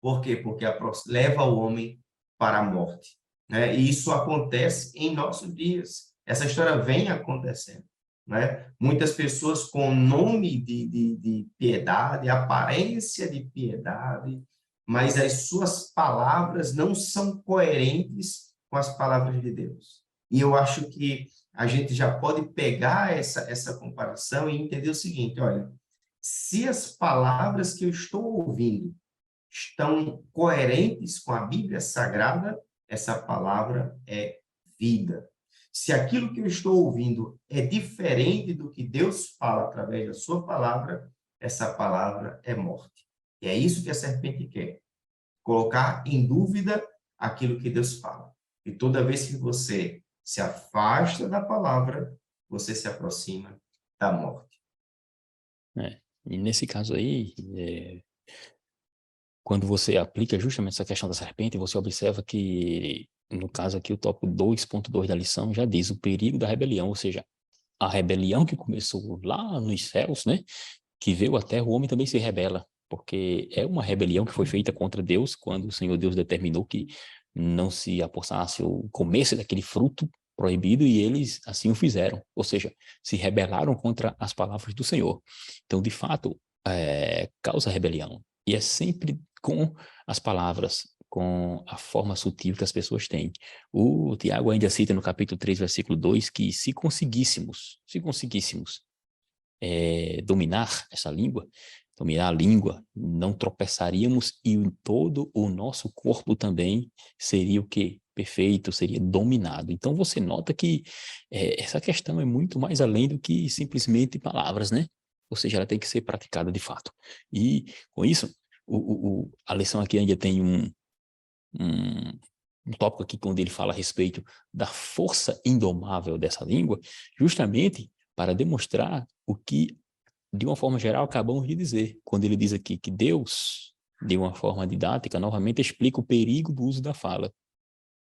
Por quê? Porque leva o homem para a morte. Né? E isso acontece em nossos dias. Essa história vem acontecendo. Né? Muitas pessoas com nome de piedade, aparência de piedade, mas as suas palavras não são coerentes com as palavras de Deus. E eu acho que a gente já pode pegar essa comparação e entender o seguinte: olha, se as palavras que eu estou ouvindo estão coerentes com a Bíblia Sagrada, essa palavra é vida. Se aquilo que eu estou ouvindo é diferente do que Deus fala através da sua palavra, essa palavra é morte. E é isso que a serpente quer: colocar em dúvida aquilo que Deus fala. E toda vez que você se afasta da palavra, você se aproxima da morte. E nesse caso aí, quando você aplica justamente essa questão da serpente, você observa que, no caso aqui, o tópico 2.2 da lição já diz o perigo da rebelião, ou seja, a rebelião que começou lá nos céus, né, que veio à terra, o homem também se rebela, porque é uma rebelião que foi feita contra Deus, quando o Senhor Deus determinou que não se apossasse ou comesse daquele fruto proibido, e eles assim o fizeram, ou seja, se rebelaram contra as palavras do Senhor. Então, de fato, causa rebelião, e é sempre com as palavras, com a forma sutil que as pessoas têm. O Tiago ainda cita no capítulo 3, versículo 2, que se conseguíssemos dominar essa língua, dominar a língua, não tropeçaríamos, e todo o nosso corpo também seria o quê? Perfeito, seria dominado. Então você nota que essa questão é muito mais além do que simplesmente palavras, né? Ou seja, ela tem que ser praticada de fato. E com isso, a lição aqui ainda tem um, um tópico aqui quando ele fala a respeito da força indomável dessa língua, justamente para demonstrar o que, de uma forma geral, acabamos de dizer, quando ele diz aqui que Deus, de uma forma didática, novamente explica o perigo do uso da fala,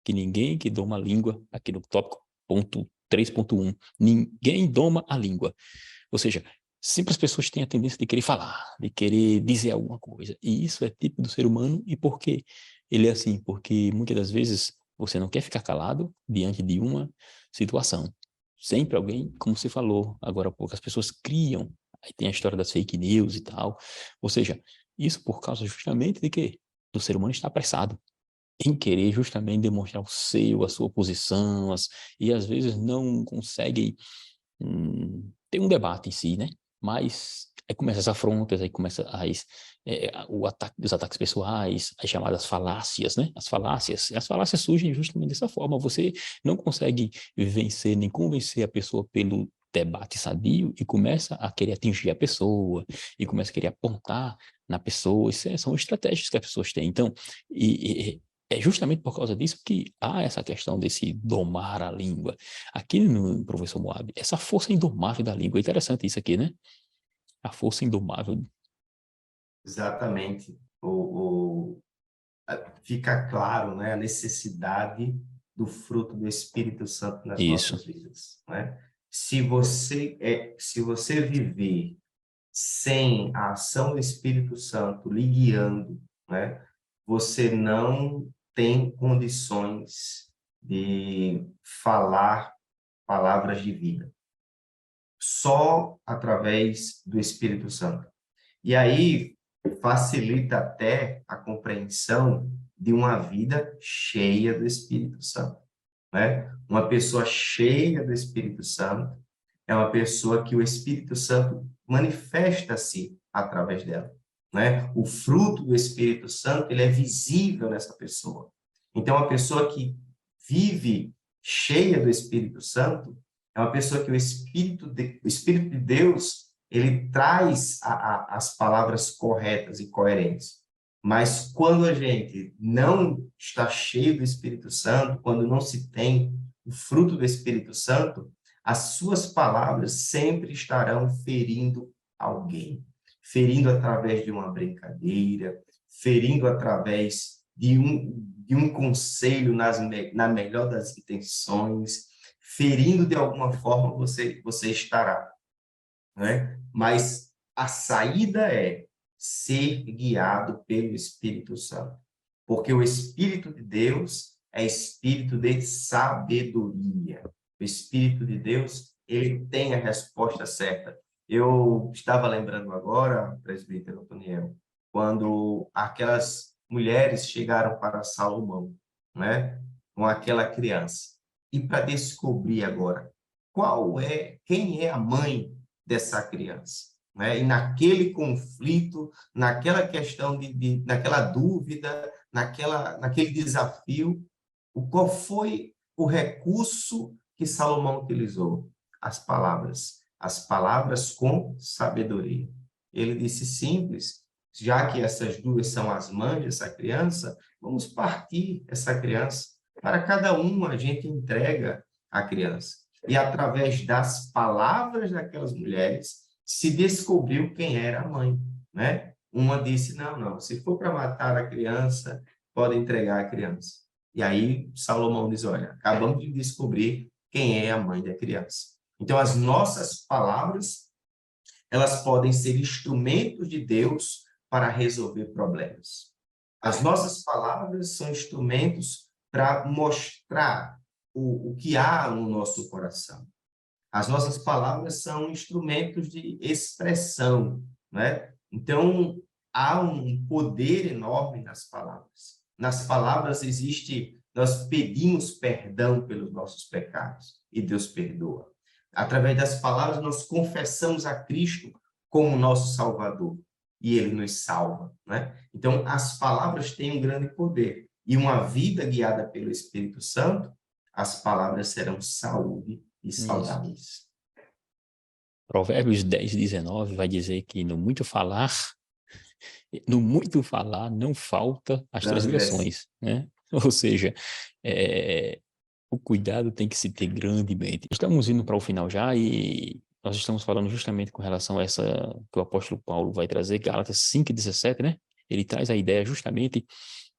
que ninguém que doma a língua, aqui no tópico ponto 3.1, ninguém doma a língua. Ou seja, sempre as pessoas têm a tendência de querer falar, de querer dizer alguma coisa. E isso é típico do ser humano. E por quê? Ele é assim, porque muitas das vezes você não quer ficar calado diante de uma situação. Sempre alguém, como você falou agora há pouco, as pessoas criam. Aí tem a história das fake news e tal. Ou seja, isso por causa justamente de quê? Do ser humano estar apressado em querer justamente demonstrar a sua posição, e às vezes não consegue ter um debate em si, né? Mas aí começa as afrontas, aí começa os ataques pessoais, as chamadas falácias, né? As falácias surgem justamente dessa forma. Você não consegue vencer nem convencer a pessoa pelo debate sadio e começa a querer atingir a pessoa e começa a querer apontar na pessoa. Isso são estratégias que as pessoas têm. Então, é justamente por causa disso que há essa questão desse domar a língua. Aqui no professor Moab, essa força indomável da língua, é interessante isso aqui, né? A força indomável. Exatamente. Fica claro, né, a necessidade do fruto do Espírito Santo nas Isso. nossas vidas, né? Se você viver sem a ação do Espírito Santo lhe guiando, né, você não tem condições de falar palavras de vida. Só através do Espírito Santo. E aí facilita até a compreensão de uma vida cheia do Espírito Santo, né? Uma pessoa cheia do Espírito Santo é uma pessoa que o Espírito Santo manifesta-se através dela, né? O fruto do Espírito Santo, ele é visível nessa pessoa. Então, a pessoa que vive cheia do Espírito Santo é uma pessoa que o Espírito de Deus, ele traz as palavras corretas e coerentes. Mas quando a gente não está cheio do Espírito Santo, quando não se tem o fruto do Espírito Santo, as suas palavras sempre estarão ferindo alguém, ferindo através de uma brincadeira, ferindo através de um conselho na melhor das intenções, ferindo de alguma forma você estará, né? Mas a saída é ser guiado pelo Espírito Santo, porque o Espírito de Deus é espírito de sabedoria. O Espírito de Deus, ele tem a resposta certa. Eu estava lembrando agora, presbítero Antoniel, quando aquelas mulheres chegaram para Salomão, né, com aquela criança, e para descobrir agora quem é a mãe dessa criança, né? E naquele conflito, naquela questão naquela dúvida, naquele desafio, qual foi o recurso que Salomão utilizou? As palavras com sabedoria. Ele disse simples, já que essas duas são as mães dessa criança, vamos partir essa criança. Para cada uma, a gente entrega a criança. E através das palavras daquelas mulheres, se descobriu quem era a mãe, né? Uma disse, não, se for para matar a criança, pode entregar a criança. E aí Salomão diz, olha, acabamos de descobrir quem é a mãe da criança. Então, as nossas palavras, elas podem ser instrumentos de Deus para resolver problemas. As nossas palavras são instrumentos para mostrar o que há no nosso coração. As nossas palavras são instrumentos de expressão, né? Então, há um poder enorme nas palavras. Nas palavras nós pedimos perdão pelos nossos pecados e Deus perdoa. Através das palavras, nós confessamos a Cristo como nosso Salvador e Ele nos salva, né? Então, as palavras têm um grande poder. E uma vida guiada pelo Espírito Santo, as palavras serão saúde e Isso. saudáveis. Provérbios 10:19 vai dizer que no muito falar não falta as Transgressão. transgressões, né? Ou seja, o cuidado tem que se ter grandemente. Estamos indo para o final já e nós estamos falando justamente com relação a essa que o apóstolo Paulo vai trazer, Gálatas 5:17, né? Ele traz a ideia justamente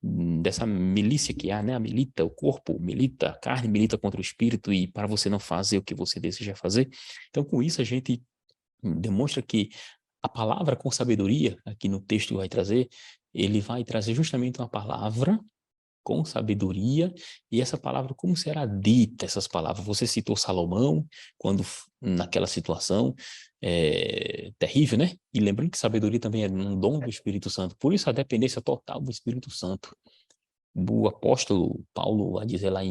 dessa milícia que há, né? A milita, o corpo milita, a carne milita contra o espírito e para você não fazer o que você deseja fazer. Então, com isso, a gente demonstra que a palavra com sabedoria, aqui no texto vai trazer, ele vai trazer justamente uma palavra com sabedoria, e essa palavra, como será dita essas palavras? Você citou Salomão, quando naquela situação terrível, né? E lembrando que sabedoria também é um dom do Espírito Santo, por isso a dependência total do Espírito Santo. O apóstolo Paulo vai dizer lá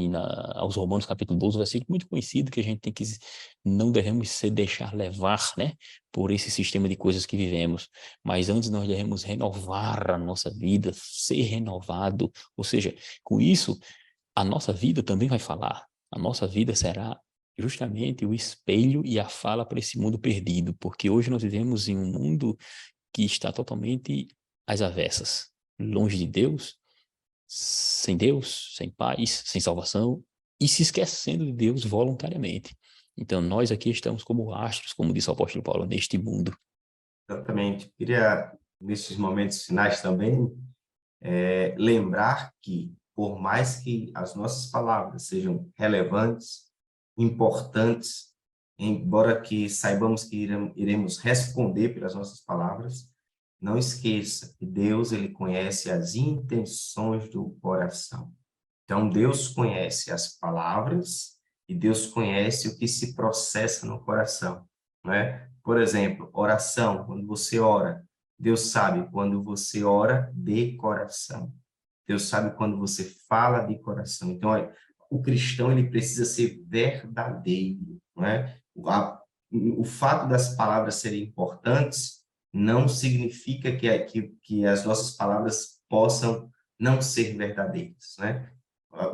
aos Romanos capítulo 12, versículo muito conhecido, que a gente não devemos se deixar levar, né, por esse sistema de coisas que vivemos, mas antes nós devemos renovar a nossa vida, ser renovado, ou seja, com isso, a nossa vida também vai falar, a nossa vida será justamente o espelho e a fala para esse mundo perdido, porque hoje nós vivemos em um mundo que está totalmente às avessas, longe de Deus, sem paz, sem salvação e se esquecendo de Deus voluntariamente. Então, nós aqui estamos como astros, como disse o apóstolo Paulo, neste mundo. Exatamente. Queria, nesses momentos finais também, lembrar que, por mais que as nossas palavras sejam relevantes, importantes, embora que saibamos que iremos responder pelas nossas palavras, não esqueça que Deus, ele conhece as intenções do coração. Então, Deus conhece as palavras e Deus conhece o que se processa no coração, né? Por exemplo, oração, quando você ora, Deus sabe quando você ora de coração. Deus sabe quando você fala de coração. Então, olha, o cristão ele precisa ser verdadeiro, não é? O fato das palavras serem importantes não significa que as nossas palavras possam não ser verdadeiras, né?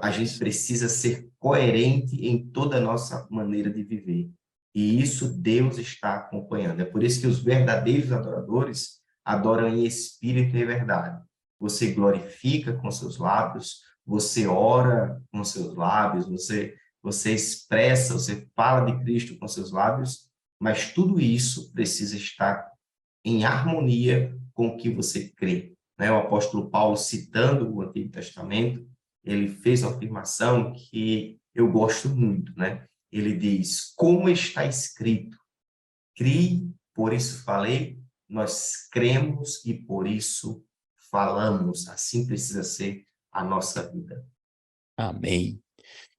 A gente precisa ser coerente em toda a nossa maneira de viver. E isso Deus está acompanhando. É por isso que os verdadeiros adoradores adoram em espírito e verdade. Você glorifica com seus lábios, você ora com seus lábios, você expressa, você fala de Cristo com seus lábios, mas tudo isso precisa estar em harmonia com o que você crê. Né? O apóstolo Paulo, citando o Antigo Testamento, ele fez uma afirmação que eu gosto muito, né? Ele diz, como está escrito, criei, por isso falei, nós cremos e por isso falamos. Assim precisa ser a nossa vida. Amém.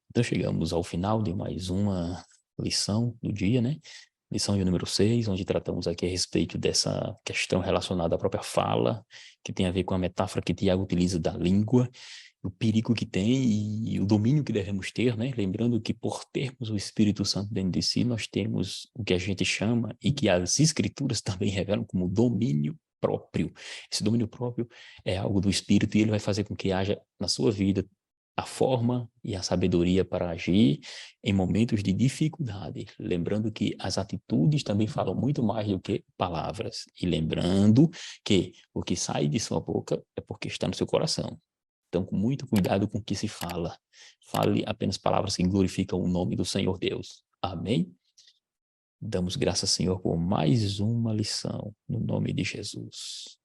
Então chegamos ao final de mais uma lição do dia, né? Lição de número 6, onde tratamos aqui a respeito dessa questão relacionada à própria fala, que tem a ver com a metáfora que Tiago utiliza da língua, o perigo que tem e o domínio que devemos ter, né? Lembrando que por termos o Espírito Santo dentro de si, nós temos o que a gente chama e que as Escrituras também revelam como domínio próprio. Esse domínio próprio é algo do Espírito e ele vai fazer com que haja na sua vida a forma e a sabedoria para agir em momentos de dificuldade. Lembrando que as atitudes também falam muito mais do que palavras. E lembrando que o que sai de sua boca é porque está no seu coração. Então, com muito cuidado com o que se fala. Fale apenas palavras que glorificam o nome do Senhor Deus. Amém? Damos graças, Senhor, por mais uma lição, no nome de Jesus.